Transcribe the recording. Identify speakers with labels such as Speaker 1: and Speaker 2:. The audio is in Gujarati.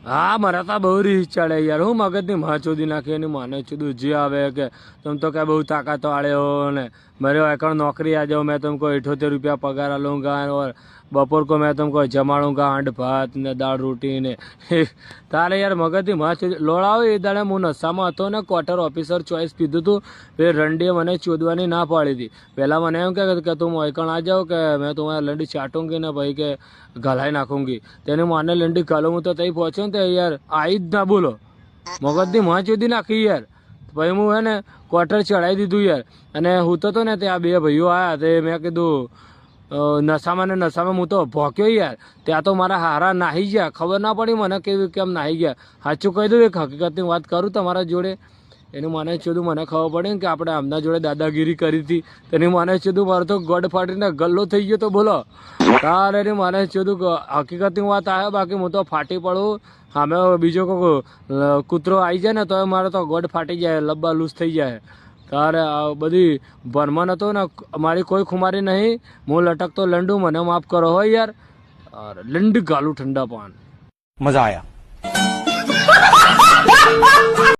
Speaker 1: હા મારા તો બહુ રીસ ચડે યાર, હું મગજની માં ચોદી નાખી એની માને ચુદું જે આવે કે तुम तो क्या બહુ તાકાત वाले हो ने मेरे एकड़ नौकरी आ जाओ, मैं तुमको 78 रुपया पगार लूंगा और बपोर को मैं तुमको जमाड़ूंगा आंड भात ने दाળ रोटी ने તારે યાર મગજની માં ચોદી લોડાવો. એ દાડે હું નશામાં હતો ને ક્વાર્ટર ઓફિસર ચોઈસ પીધું હતું. એ રંડીએ મને ચોદવાની ના પાડી હતી. પહેલાં મને એમ કે તું એકણ આ જાઓ કે મેં तुम्हारा લંડી ચાટूंगी ને ભાઈ કે ગલાઈ નાખूंगी. તેને માને લંડી ગાલો હું તો તઈ પહોંચ્યો ને તે યાર આવી જ ના બોલો, મગજની માં ચોદી નાખી યાર. ભાઈ હું હે ને ક્વાર્ટર ચડાવી દીધું યાર. અને હું તો ને ત્યાં બે ભાઈઓ આવ્યા તે મેં કીધું નશામાં ને નશામાં હું તો ભોંક્યો યાર. ત્યાં તો મારા હારા નાહી ગયા, ખબર ના પડી મને કેમ નાહી ગયા. સાચું કહી દઉં, એક હકીકતની વાત કરું તમારા જોડે. એનું મને ચોદું મને ખબર પડે ને કે આપણે આમના જોડે દાદાગીરી કરી હતી. તેની મને ચોદું મારો તો ગોડ ફાટીને ગલ્લો થઈ ગયો તો બોલો. તારે એની મને ચોદું હકીકતની વાત આવે, બાકી હું તો ફાટી પડું. સામે બીજો કોઈ કૂતરો આવી જાય ને તો મારે તો ગોડ ફાટી જાય, લબ્બા લૂઝ થઈ જાય. તારે બધી ભરમણ હતો ને મારી કોઈ ખુમારી નહીં. હું લટકતો લંડુ, મને માફ કરો હો યાર. લંડ ગાલું ઠંડા પાન.
Speaker 2: મજા આયા.